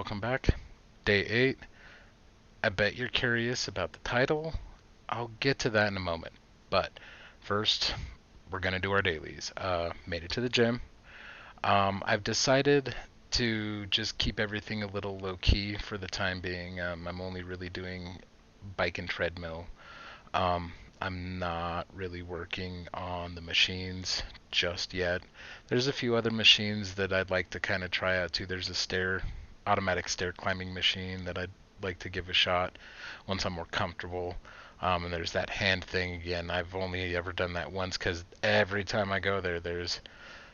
welcome back. Day 8. I bet you're curious about the title. I'll get to that in a moment. But first, we're going to do our dailies. Made it to the gym. I've decided to just keep everything a little low key for the time being. I'm only really doing bike and treadmill. Um, I'm not really working on the machines just yet. There's a few other machines that I'd like to kind of try out too. There's a automatic stair climbing machine that I'd like to give a shot once I'm more comfortable. And there's that hand thing again. I've only ever done that once because every time I go there, there's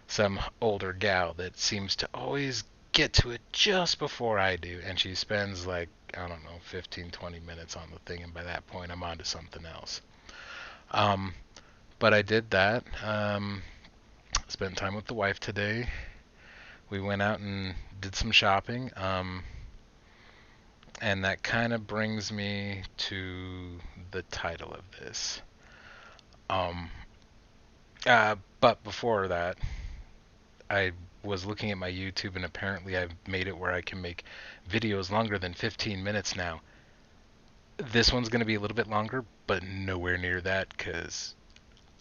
some older gal that seems to always get to it just before I do, and she spends like, I don't know, 15, 20 minutes on the thing, and by that point I'm on to something else. Um, but I did that. Spent time with the wife today. We went out and did some shopping. And that kind of brings me to the title of this. Um, but before that, I was looking at my YouTube, and apparently I've made it where I can make videos longer than 15 minutes now. This one's going to be a little bit longer, but nowhere near that because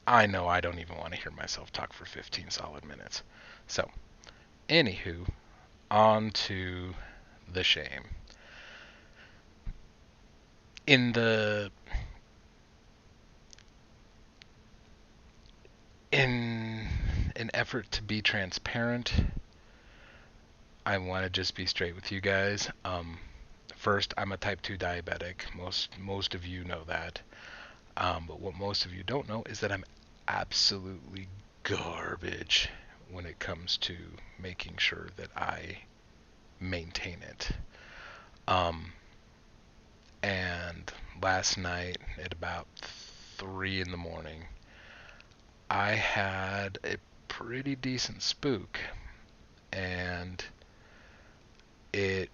I know I don't even want to hear myself talk for 15 solid minutes. So, anywho, on to the shame. In in an effort to be transparent, I want to just be straight with you guys. First, I'm a type 2 diabetic. Most of you know that. But what most of you don't know is that I'm absolutely garbage when it comes to making sure that I maintain it. Um, and last night at about 3 in the morning, I had a pretty decent spook, and it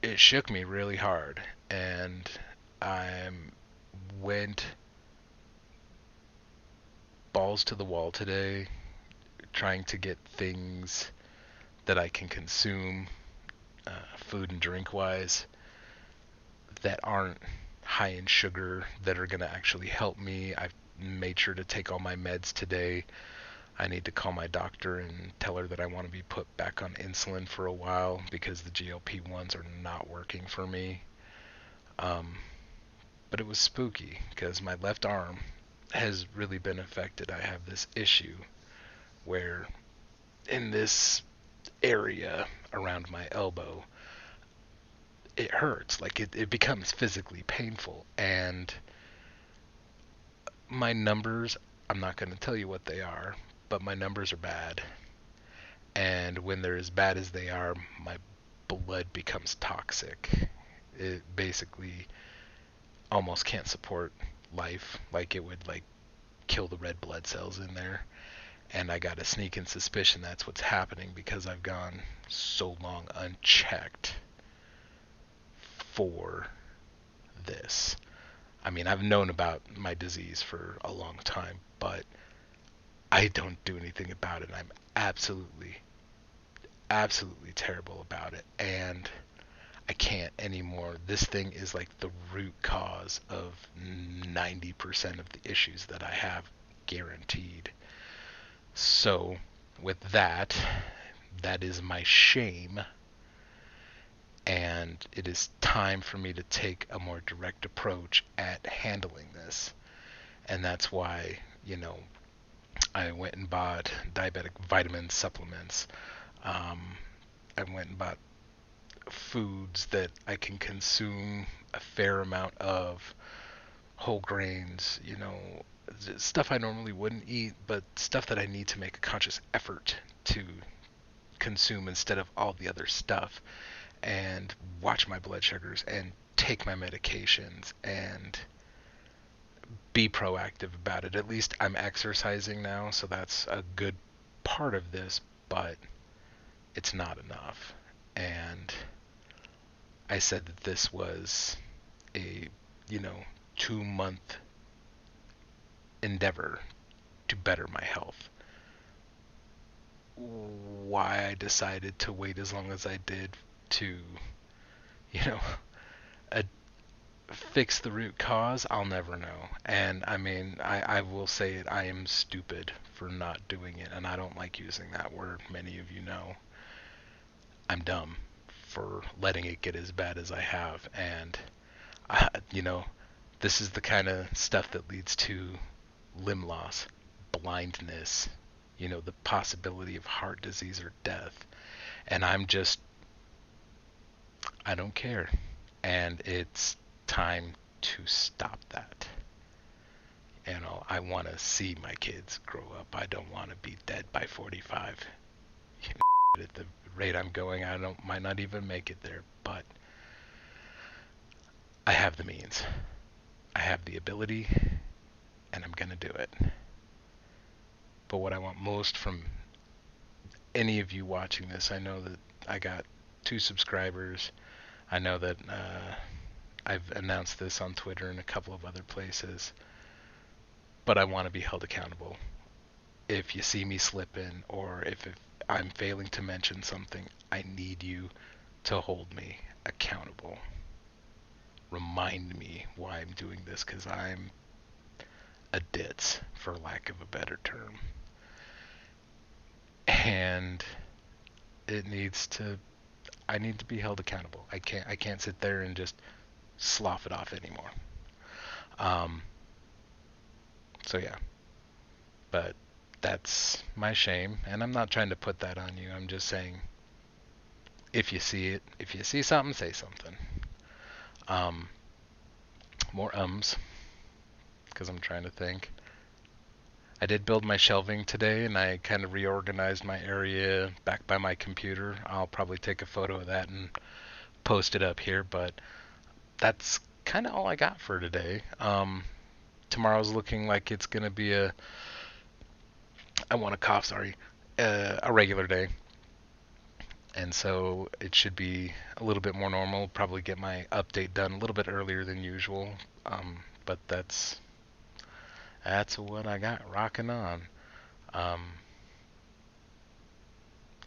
it shook me really hard, and I went balls to the wall today trying to get things that I can consume, food and drink wise, that aren't high in sugar, that are going to actually help me. I've made sure to take all my meds today. I need to call my doctor and tell her that I want to be put back on insulin for a while because the GLP-1s are not working for me. Um, but it was spooky because my left arm has really been affected. I have this issue where in this area around my elbow, it hurts. Like it becomes physically painful. And my numbers, I'm not going to tell you what they are, but my numbers are bad. And when they're as bad as they are, my blood becomes toxic. It basically almost can't support life. Like it would like kill the red blood cells in there. And I got a sneaking suspicion that's what's happening because I've gone so long unchecked for this. I mean, I've known about my disease for a long time, but I don't do anything about it. I'm absolutely, absolutely terrible about it. And I can't anymore. This thing is like the root cause of 90% of the issues that I have, guaranteed. So, with that, that is my shame, and it is time for me to take a more direct approach at handling this. And that's why, I went and bought diabetic vitamin supplements. Um, I went and bought foods that I can consume a fair amount of, whole grains, stuff I normally wouldn't eat, but stuff that I need to make a conscious effort to consume instead of all the other stuff, and watch my blood sugars and take my medications and be proactive about it. At least I'm exercising now, so that's a good part of this, but it's not enough. And I said that this was a, you know, 2 month endeavor to better my health. why I decided to wait as long as I did to, you know, uh, fix the root cause, I'll never know. And I mean, I will say it, I am stupid for not doing it, and I don't like using that word. Many of you know I'm dumb for letting it get as bad as I have. And, you know, this is the kind of stuff that leads to limb loss, blindness, the possibility of heart disease or death. And I don't care. And it's time to stop that. I want to see my kids grow up. I don't want to be dead by 45. At the rate I'm going, might not even make it there, but I have the means. I have the ability, and I'm going to do it. But what I want most from any of you watching this, I know that I got 2 subscribers. I know that I've announced this on Twitter and a couple of other places, but I want to be held accountable. If you see me slipping, or if I'm failing to mention something, I need you to hold me accountable. Remind me why I'm doing this, because I'm a ditz, for lack of a better term. And I need to be held accountable. I can't sit there and just slough it off anymore. So yeah, but that's my shame, and I'm not trying to put that on you. I'm just saying, if you see something, say something. Um, More because I'm trying to think. I did build my shelving today, and I kind of reorganized my area back by my computer. I'll probably take a photo of that and post it up here, but that's kind of all I got for today. Tomorrow's looking like it's going to be I want to cough, sorry, a regular day. And so it should be a little bit more normal. Probably get my update done a little bit earlier than usual. But that's what I got rocking on. Um,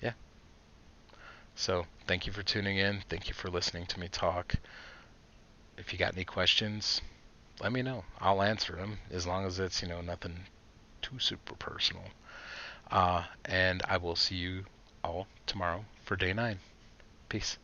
yeah. So thank you for tuning in. Thank you for listening to me talk. If you got any questions, let me know. I'll answer them as long as it's nothing too super personal. And I will see you all tomorrow for day 9. Peace.